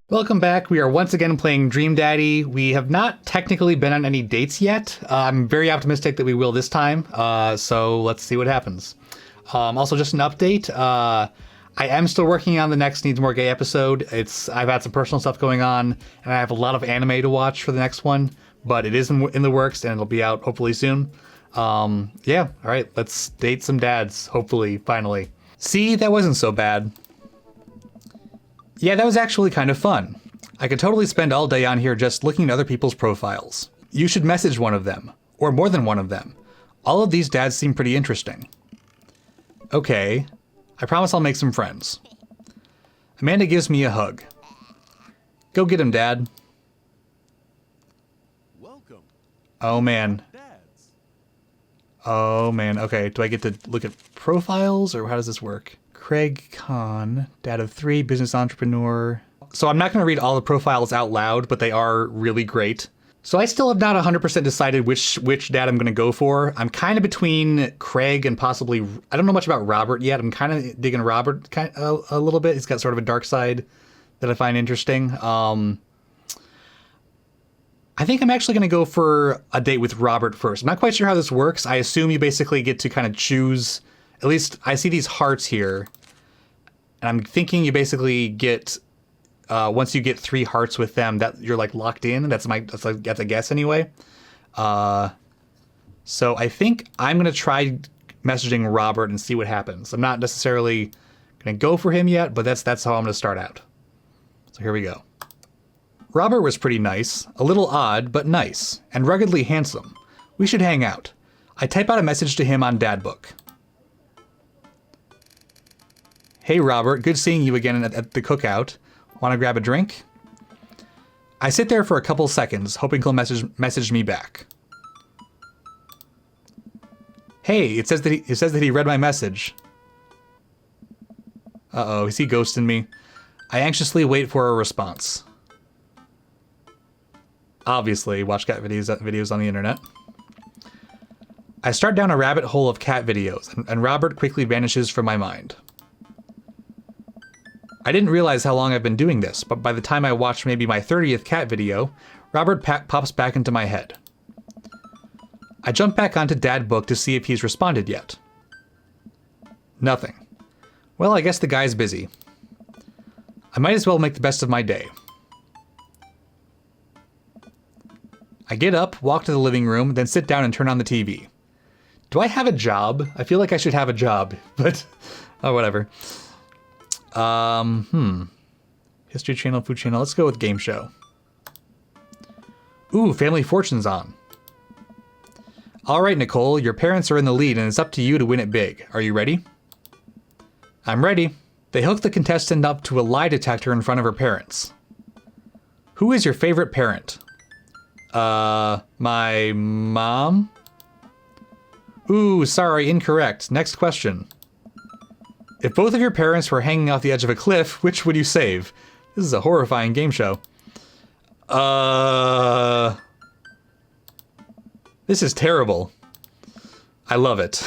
Welcome back. We are once again playing Dream Daddy. We have not technically been on any dates yet. I'm very optimistic that we will this time. So let's see what happens. Also, just an update. I am still working on the next Needs More Gay episode. I've had some personal stuff going on, and I have a lot of anime to watch for the next one. But it is in the works, and it'll be out hopefully soon. Yeah. All right. Let's date some dads. Hopefully, finally. See, that wasn't so bad. Yeah, that was actually kind of fun. I could totally spend all day on here just looking at other people's profiles. You should message one of them, or more than one of them. All of these dads seem pretty interesting. Okay, I promise I'll make some friends. Amanda gives me a hug. Go get him, Dad. Welcome. Oh man. Dads. Oh man, okay, do I get to look at profiles, or how does this work? Craig Kahn, dad of 3, business entrepreneur. So I'm not going to read all the profiles out loud, but they are really great. So I still have not 100% decided which dad I'm going to go for. I'm kind of between Craig and possibly, I don't know much about Robert yet. I'm kind of digging Robert a little bit. He's got sort of a dark side that I find interesting. I think I'm actually going to go for a date with Robert first. I'm not quite sure how this works. I assume you basically get to kind of choose. At least I see these hearts here, and I'm thinking you basically get, once you get 3 hearts with them, that you're like locked in. That's a guess anyway. So I think I'm going to try messaging Robert and see what happens. I'm not necessarily going to go for him yet, but that's how I'm going to start out. So here we go. Robert was pretty nice, a little odd, but nice, and ruggedly handsome. We should hang out. I type out a message to him on Dadbook. Hey Robert, good seeing you again at the cookout. Want to grab a drink? I sit there for a couple seconds, hoping he'll message me back. Hey, it says that he read my message. Uh-oh, is he ghosting me? I anxiously wait for a response. Obviously, watch cat videos on the internet. I start down a rabbit hole of cat videos, and Robert quickly vanishes from my mind. I didn't realize how long I've been doing this, but by the time I watched maybe my 30th cat video, Robert pops back into my head. I jump back onto Dadbook to see if he's responded yet. Nothing. Well, I guess the guy's busy. I might as well make the best of my day. I get up, walk to the living room, then sit down and turn on the TV. Do I have a job? I feel like I should have a job, but oh, whatever. History channel, food channel. Let's go with game show. Ooh, Family Fortune's on. All right, Nicole, your parents are in the lead and it's up to you to win it big. Are you ready? I'm ready. They hook the contestant up to a lie detector in front of her parents. Who is your favorite parent? My mom? Ooh, sorry, incorrect. Next question. If both of your parents were hanging off the edge of a cliff, which would you save? This is a horrifying game show. This is terrible. I love it.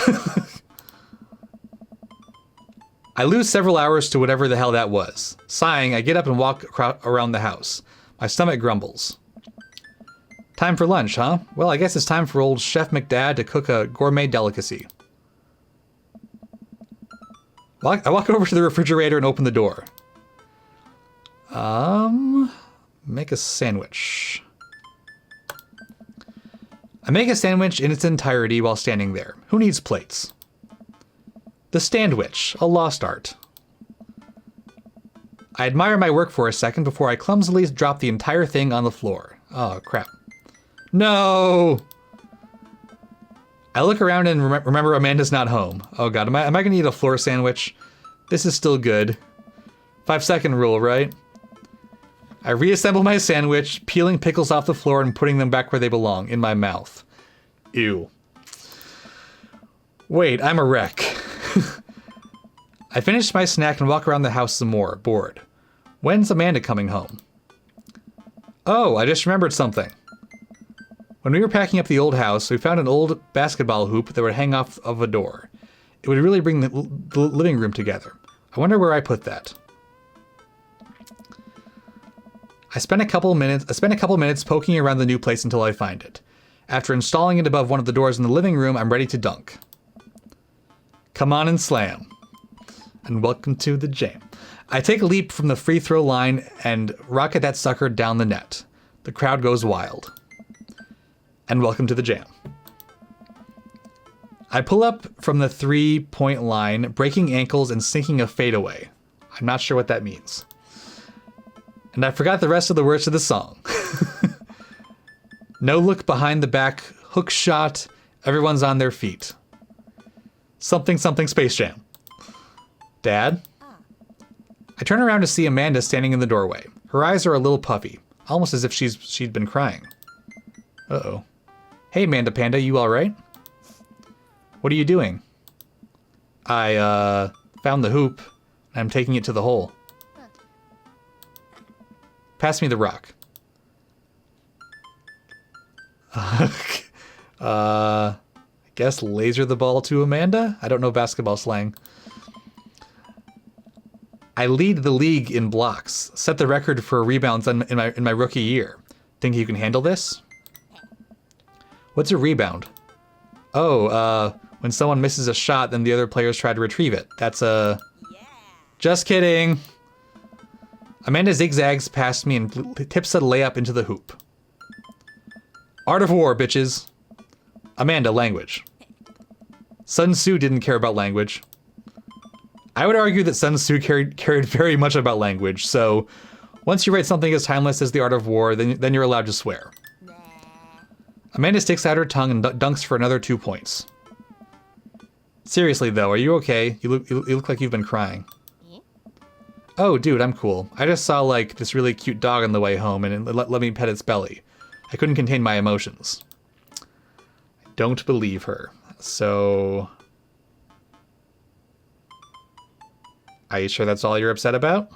I lose several hours to whatever the hell that was. Sighing, I get up and walk around the house. My stomach grumbles. Time for lunch, huh? Well, I guess it's time for old Chef McDad to cook a gourmet delicacy. I walk over to the refrigerator and open the door. Make a sandwich. I make a sandwich in its entirety while standing there. Who needs plates? The Standwich, a lost art. I admire my work for a second before I clumsily drop the entire thing on the floor. Oh, crap. No! I look around and remember Amanda's not home. Oh god, am I gonna eat a floor sandwich? This is still good. 5-second rule, right? I reassemble my sandwich, peeling pickles off the floor and putting them back where they belong, in my mouth. Ew. Wait, I'm a wreck. I finish my snack and walk around the house some more, bored. When's Amanda coming home? Oh, I just remembered something. When we were packing up the old house, we found an old basketball hoop that would hang off of a door. It would really bring the living room together. I wonder where I put that. I spent a couple minutes poking around the new place until I find it. After installing it above one of the doors in the living room, I'm ready to dunk. Come on and slam. And welcome to the jam. I take a leap from the free throw line and rocket that sucker down the net. The crowd goes wild. And welcome to the jam. I pull up from the 3-point line, breaking ankles and sinking a fadeaway. I'm not sure what that means. And I forgot the rest of the words to the song. No look behind the back, hook shot, everyone's on their feet. Something something Space Jam. Dad? I turn around to see Amanda standing in the doorway. Her eyes are a little puffy, almost as if she'd been crying. Uh-oh. Hey, Amanda Panda, you alright? What are you doing? I, found the hoop, and I'm taking it to the hole. Pass me the rock. I guess laser the ball to Amanda? I don't know basketball slang. I lead the league in blocks. Set the record for rebounds in my rookie year. Think you can handle this? What's a rebound? Oh, when someone misses a shot, then the other players try to retrieve it. That's a... Just kidding. Amanda zigzags past me and tips a layup into the hoop. Art of War, bitches. Amanda, language. Sun Tzu didn't care about language. I would argue that Sun Tzu cared very much about language, so once you write something as timeless as The Art of War, then you're allowed to swear. Amanda sticks out her tongue and dunks for another 2 points. Seriously though, are you okay? You look like you've been crying. Oh, dude, I'm cool. I just saw, like, this really cute dog on the way home and it let me pet its belly. I couldn't contain my emotions. I don't believe her. So... Are you sure that's all you're upset about?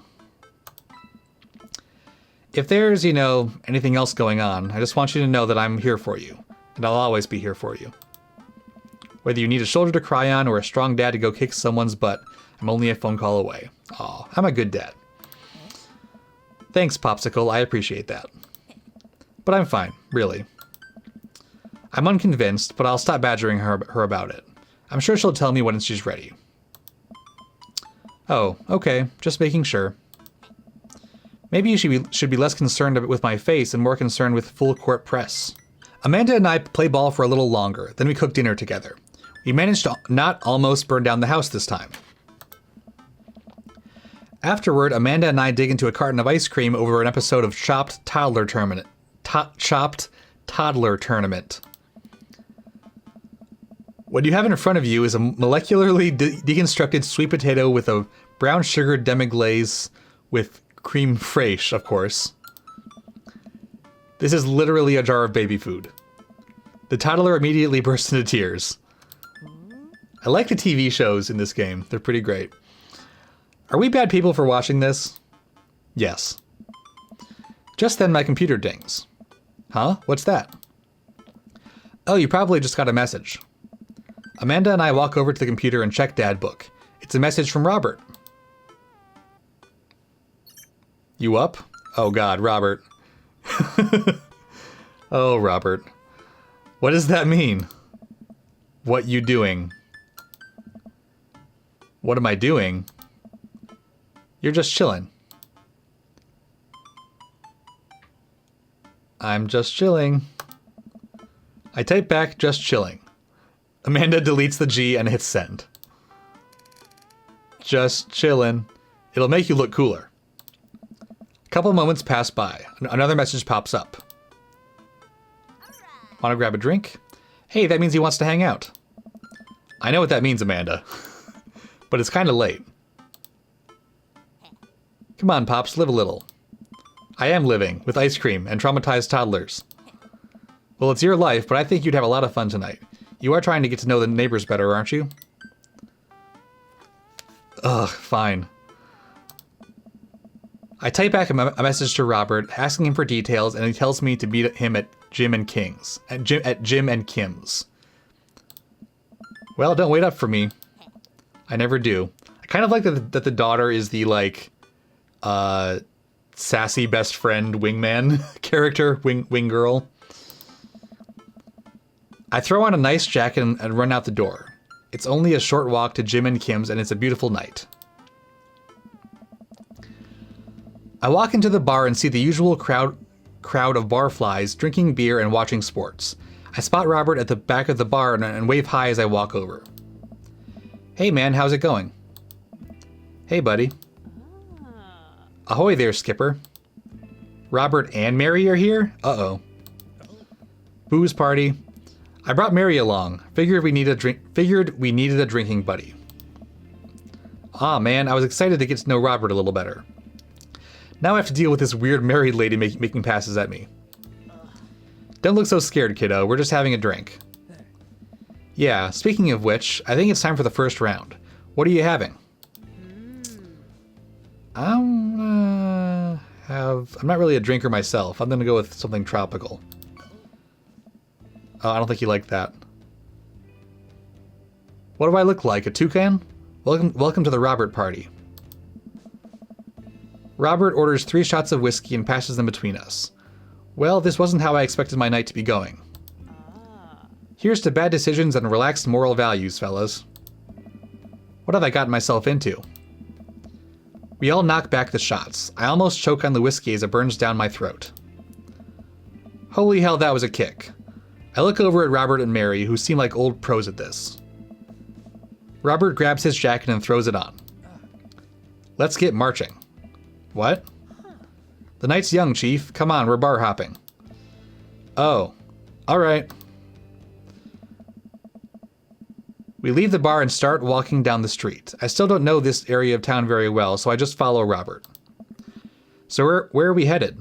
If there's, you know, anything else going on, I just want you to know that I'm here for you. And I'll always be here for you. Whether you need a shoulder to cry on or a strong dad to go kick someone's butt, I'm only a phone call away. Aw, I'm a good dad. Thanks, Popsicle, I appreciate that. But I'm fine, really. I'm unconvinced, but I'll stop badgering her about it. I'm sure she'll tell me when she's ready. Oh, okay, just making sure. Maybe you should be less concerned with my face and more concerned with full court press. Amanda and I play ball for a little longer, then we cook dinner together. We managed to not almost burn down the house this time. Afterward, Amanda and I dig into a carton of ice cream over an episode of Chopped Toddler Tournament. Chopped Toddler Tournament. What you have in front of you is a molecularly deconstructed sweet potato with a brown sugar demi-glaze with cream fraiche, of course. This is literally a jar of baby food. The toddler immediately bursts into tears. I like the TV shows in this game. They're pretty great. Are we bad people for watching this? Yes. Just then my computer dings. Huh? What's that? Oh, you probably just got a message. Amanda and I walk over to the computer and check Dad Book. It's a message from Robert. You up? Oh God, Robert. Oh, Robert. What does that mean? What you doing? What am I doing? You're just chilling. I'm just chilling. I type back, just chilling. Amanda deletes the G and hits send. Just chillin'. It'll make you look cooler. A couple moments pass by. Another message pops up. Want to grab a drink? Hey, that means he wants to hang out. I know what that means, Amanda. But it's kind of late. Come on, Pops, live a little. I am living, with ice cream and traumatized toddlers. Well, it's your life, but I think you'd have a lot of fun tonight. You are trying to get to know the neighbors better, aren't you? Ugh, fine. I type back a message to Robert, asking him for details, and he tells me to meet him at Jim and Kim's. Well, don't wait up for me. I never do. I kind of like that the daughter is the, like, sassy best friend wingman character, wing girl. I throw on a nice jacket and run out the door. It's only a short walk to Jim and Kim's, and it's a beautiful night. I walk into the bar and see the usual crowd of barflies drinking beer and watching sports. I spot Robert at the back of the bar and wave hi as I walk over. Hey man, how's it going? Hey buddy. Ahoy there, Skipper. Robert and Mary are here? Uh-oh. Booze party. I brought Mary along. Figured we needed a drinking buddy. Aw man, I was excited to get to know Robert a little better. Now I have to deal with this weird married lady making passes at me. Don't look so scared, kiddo. We're just having a drink. Yeah, speaking of which, I think it's time for the first round. What are you having? I'm not really a drinker myself. I'm gonna go with something tropical. Oh, I don't think you like that. What do I look like? A toucan? Welcome to the Robert party. Robert orders 3 shots of whiskey and passes them between us. Well, this wasn't how I expected my night to be going. Here's to bad decisions and relaxed moral values, fellas. What have I gotten myself into? We all knock back the shots. I almost choke on the whiskey as it burns down my throat. Holy hell, that was a kick. I look over at Robert and Mary, who seem like old pros at this. Robert grabs his jacket and throws it on. Let's get marching. What? The night's young, Chief. Come on, we're bar hopping. Oh, alright. We leave the bar and start walking down the street. I still don't know this area of town very well, so I just follow Robert. So where are we headed?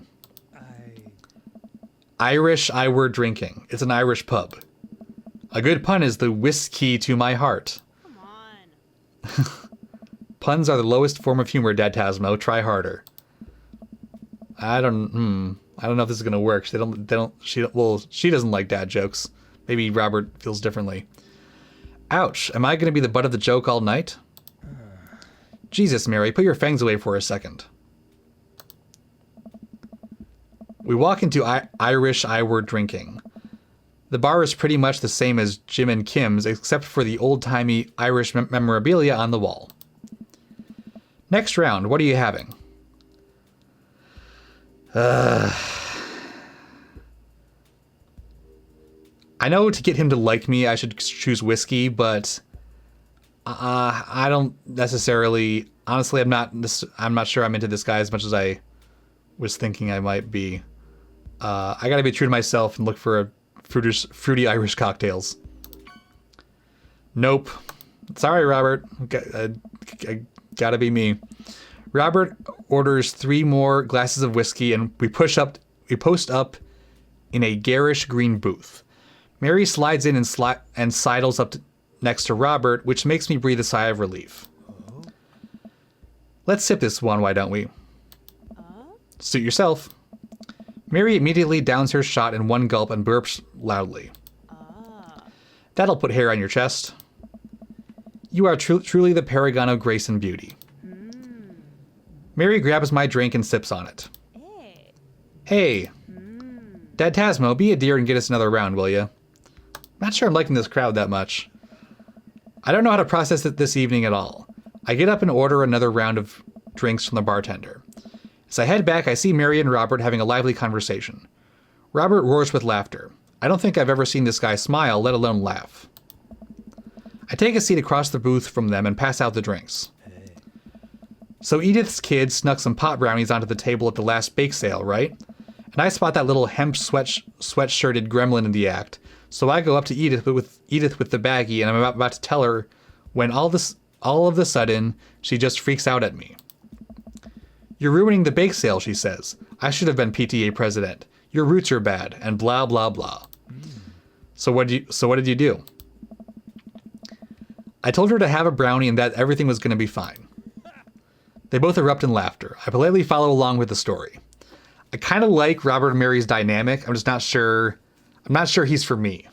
Irish I Were Drinking. It's an Irish pub. A good pun is the whiskey to my heart. Come on. Puns are the lowest form of humor, Dadtasmo. Try harder. I don't know if this is gonna work. She doesn't like dad jokes. Maybe Robert feels differently. Ouch, am I gonna be the butt of the joke all night? Jesus, Mary, put your fangs away for a second. We walk into Irish I Were Drinking. The bar is pretty much the same as Jim and Kim's, except for the old-timey Irish memorabilia on the wall. Next round, what are you having? I know to get him to like me, I should choose whiskey, but I don't necessarily. Honestly, I'm not sure I'm into this guy as much as I was thinking I might be. I gotta be true to myself and look for fruity Irish cocktails. Nope. Sorry, Robert. Gotta be me. Robert orders 3 more glasses of whiskey, and we post up in a garish green booth. Mary slides in and sidles up next to Robert, which makes me breathe a sigh of relief. Let's sip this one, why don't we? Suit yourself. Mary immediately downs her shot in one gulp and burps loudly. That'll put hair on your chest. You are truly the paragon of grace and beauty. Mary grabs my drink and sips on it. Hey. Dadtasmo, be a dear and get us another round, will ya? Not sure I'm liking this crowd that much. I don't know how to process it this evening at all. I get up and order another round of drinks from the bartender. As I head back, I see Mary and Robert having a lively conversation. Robert roars with laughter. I don't think I've ever seen this guy smile, let alone laugh. I take a seat across the booth from them and pass out the drinks. So Edith's kid snuck some pot brownies onto the table at the last bake sale, right? And I spot that little hemp sweatshirted gremlin in the act. So I go up to Edith with the baggie, and I'm about to tell her when all of a sudden she just freaks out at me. You're ruining the bake sale, she says. I should have been PTA president. Your roots are bad, and blah blah blah. So what did you do? I told her to have a brownie and that everything was going to be fine. They both erupt in laughter. I politely follow along with the story. I kind of like Robert and Mary's dynamic. I'm just not sure. I'm not sure he's for me.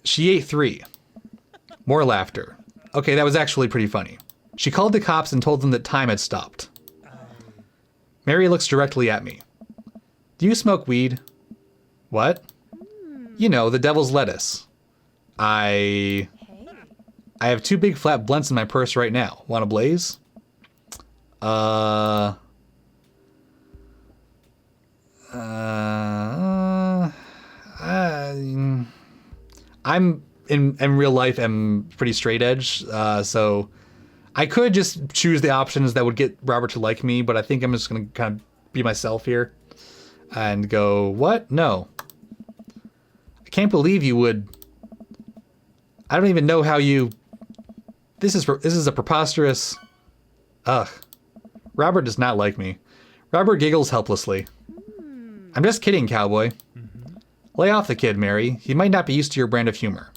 She ate 3. More laughter. Okay, that was actually pretty funny. She called the cops and told them that time had stopped. Mary looks directly at me. Do you smoke weed? What? You know, the devil's lettuce. I have 2 big flat blunts in my purse right now. Want a blaze? I'm in real life am pretty straight edge, so I could just choose the options that would get Robert to like me, but I think I'm just gonna kind of be myself here and go, what? No. I can't believe you would. I don't even know how you. This is a preposterous. Ugh. Robert does not like me. Robert giggles helplessly. I'm just kidding, cowboy. Lay off the kid, Mary. He might not be used to your brand of humor.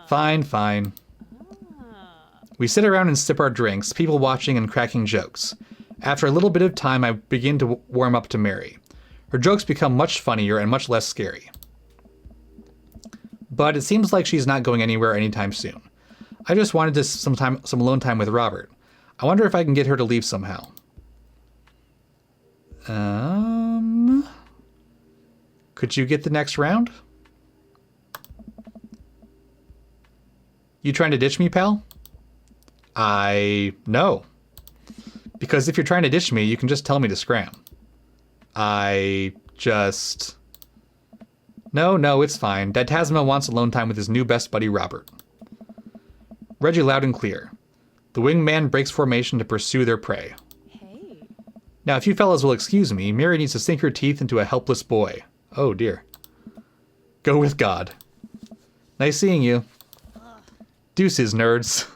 Fine, fine. We sit around and sip our drinks, people watching and cracking jokes. After a little bit of time, I begin to warm up to Mary. Her jokes become much funnier and much less scary. But it seems like she's not going anywhere anytime soon. I just wanted some alone time with Robert. I wonder if I can get her to leave somehow. Could you get the next round? You trying to ditch me, pal? No. Because if you're trying to ditch me, you can just tell me to scram. No, it's fine. Dadtasmo wants alone time with his new best buddy, Robert. Read you loud and clear. The wingman breaks formation to pursue their prey. Hey. Now, if you fellas will excuse me, Mary needs to sink her teeth into a helpless boy. Oh, dear. Go with God. Nice seeing you. Deuces, nerds.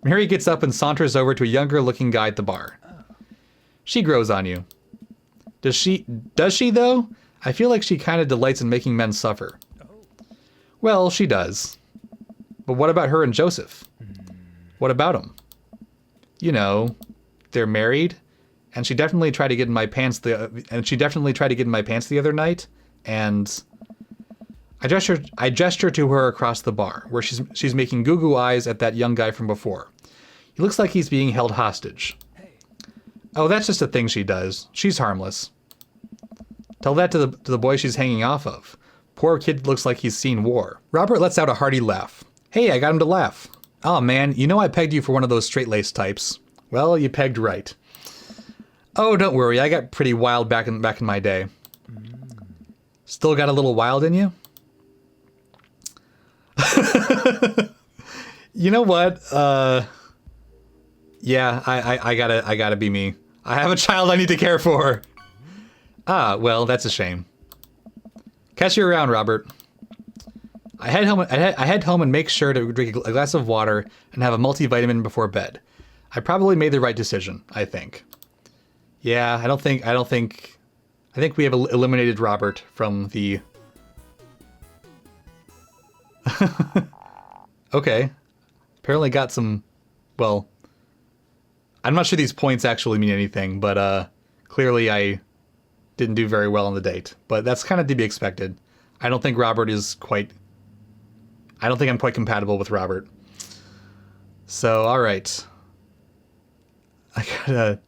Mary gets up and saunters over to a younger-looking guy at the bar. She grows on you. Does she, though? I feel like she kind of delights in making men suffer. Well, she does. But what about her and Joseph? What about them? You know, they're married, and she definitely tried to get in my pants the other night, and I gesture to her across the bar, where she's making goo-goo eyes at that young guy from before. He looks like he's being held hostage. Oh, that's just a thing she does. She's harmless. Tell that to the boy she's hanging off of. Poor kid looks like he's seen war. Robert lets out a hearty laugh. Hey, I got him to laugh. Oh man, you know I pegged you for one of those straight-laced types. Well, you pegged right. Oh, don't worry, I got pretty wild back in my day. Still got a little wild in you? You know what? Yeah, I gotta be me. I have a child I need to care for. Ah, well, that's a shame. Catch you around, Robert. I head home and make sure to drink a glass of water and have a multivitamin before bed. I probably made the right decision, I think. Yeah, I think we have eliminated Robert from the... Okay. Apparently got some... Well, I'm not sure these points actually mean anything, but clearly I didn't do very well on the date. But that's kind of to be expected. I don't think I'm quite compatible with Robert. So, alright. I got a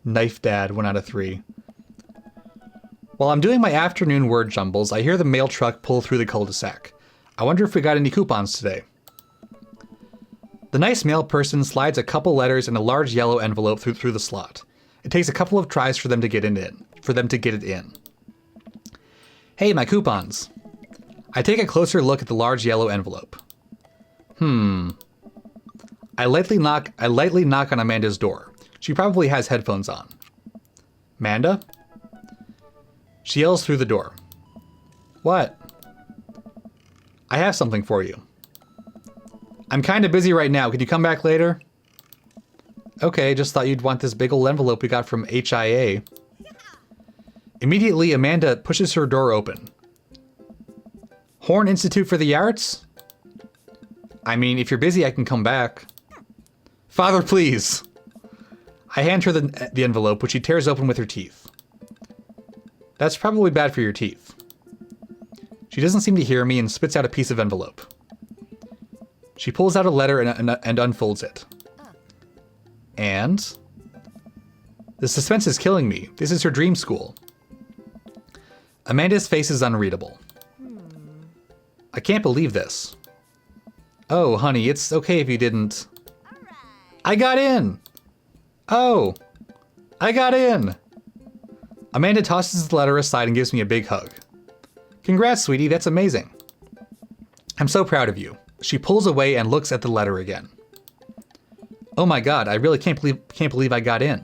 knife dad, 1 out of 3. While I'm doing my afternoon word jumbles, I hear the mail truck pull through the cul-de-sac. I wonder if we got any coupons today. The nice mail person slides a couple letters in a large yellow envelope through the slot. It takes a couple of tries for them to get it in. Hey, my coupons. I take a closer look at the large yellow envelope. I lightly knock on Amanda's door. She probably has headphones on. Amanda? She yells through the door. What? I have something for you. I'm kind of busy right now. Could you come back later? Okay, just thought you'd want this big old envelope we got from HIA. Immediately, Amanda pushes her door open. Horn Institute for the Arts? I mean, if you're busy, I can come back. Father, please. I hand her the envelope, which she tears open with her teeth. That's probably bad for your teeth. She doesn't seem to hear me and spits out a piece of envelope. She pulls out a letter and unfolds it. And The suspense is killing me. This is her dream school. Amanda's face is unreadable. I can't believe this. Oh, honey, it's okay if you didn't. I got in! Oh, I got in! Amanda tosses the letter aside and gives me a big hug. Congrats, sweetie, that's amazing. I'm so proud of you. She pulls away and looks at the letter again. Oh my god, I really can't believe I got in.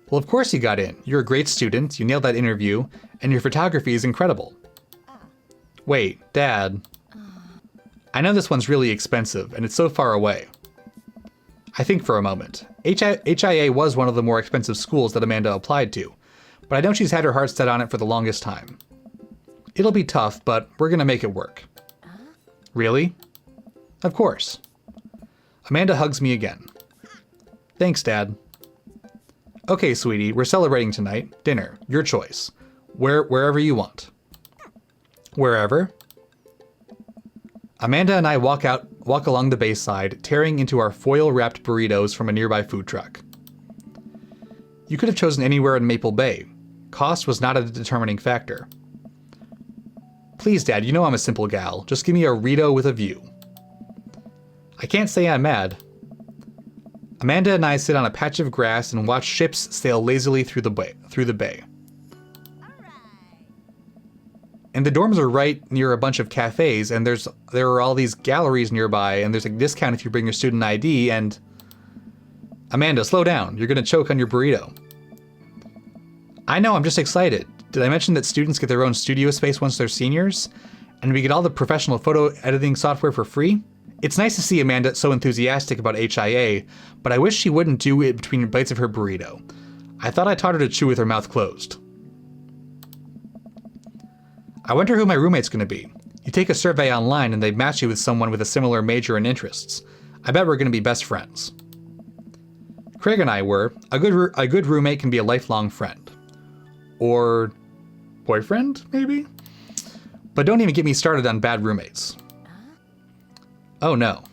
Well, of course you got in. You're a great student, you nailed that interview, and your photography is incredible. Wait, Dad. I know this one's really expensive, and it's so far away. I think for a moment. HIA was one of the more expensive schools that Amanda applied to, but I know she's had her heart set on it for the longest time. It'll be tough, but we're gonna make it work. Really? Of course. Amanda hugs me again. Thanks, Dad. Okay, sweetie, we're celebrating tonight. Dinner, your choice. Wherever you want. Wherever? Amanda and I walk along the bayside, tearing into our foil-wrapped burritos from a nearby food truck. You could have chosen anywhere in Maple Bay. Cost was not a determining factor. Please, Dad, you know I'm a simple gal. Just give me a Rito with a view. I can't say I'm mad. Amanda and I sit on a patch of grass and watch ships sail lazily through the bay. And the dorms are right near a bunch of cafes, and there are all these galleries nearby, and there's a discount if you bring your student ID, and... Amanda, slow down. You're gonna choke on your burrito. I know, I'm just excited. Did I mention that students get their own studio space once they're seniors? And we get all the professional photo editing software for free? It's nice to see Amanda so enthusiastic about HIA, but I wish she wouldn't do it between bites of her burrito. I thought I taught her to chew with her mouth closed. I wonder who my roommate's gonna be. You take a survey online and they match you with someone with a similar major and interests. I bet we're gonna be best friends. Craig and I were. A good roommate can be a lifelong friend. Or boyfriend, maybe? But don't even get me started on bad roommates. Oh no.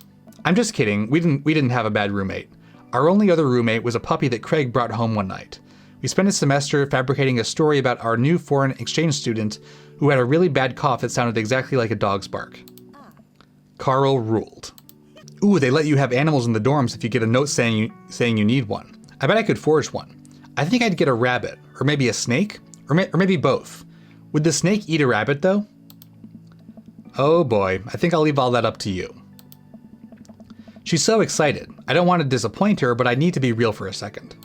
I'm just kidding. We didn't have a bad roommate. Our only other roommate was a puppy that Craig brought home one night. We spent a semester fabricating a story about our new foreign exchange student who had a really bad cough that sounded exactly like a dog's bark. Carl ruled. Ooh, they let you have animals in the dorms if you get a note saying you need one. I bet I could forge one. I think I'd get a rabbit, or maybe a snake, or maybe both. Would the snake eat a rabbit though? Oh boy, I think I'll leave all that up to you. She's so excited. I don't want to disappoint her, but I need to be real for a second.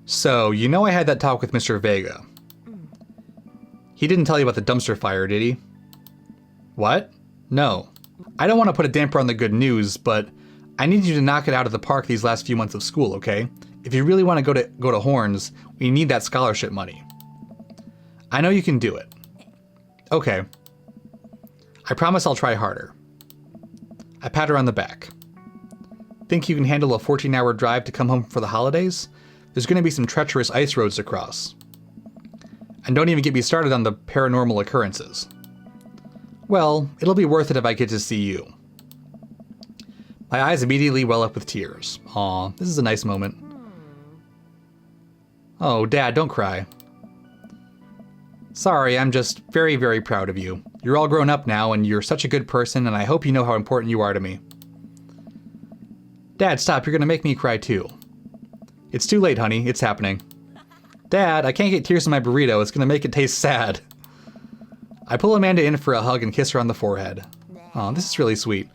So, you know I had that talk with Mr. Vega. He didn't tell you about the dumpster fire, did he? What? No. I don't want to put a damper on the good news, but I need you to knock it out of the park these last few months of school, okay? If you really want to go to Horns, we need that scholarship money. I know you can do it. Okay. I promise I'll try harder. I pat her on the back. Think you can handle a 14-hour drive to come home for the holidays? There's going to be some treacherous ice roads to cross. And don't even get me started on the paranormal occurrences. Well, it'll be worth it if I get to see you. My eyes immediately well up with tears. Aw, this is a nice moment. Oh, Dad, don't cry. Sorry, I'm just very, very proud of you. You're all grown up now, and you're such a good person, and I hope you know how important you are to me. Dad, stop, you're gonna make me cry too. It's too late, honey, it's happening. Dad, I can't get tears in my burrito, it's gonna make it taste sad. I pull Amanda in for a hug and kiss her on the forehead. Aw, this is really sweet.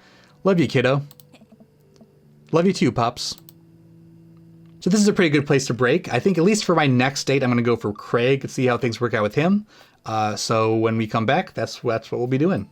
Love you, kiddo. Love you too, Pops. So this is a pretty good place to break. I think at least for my next date, I'm going to go for Craig and see how things work out with him. So when we come back, that's what we'll be doing.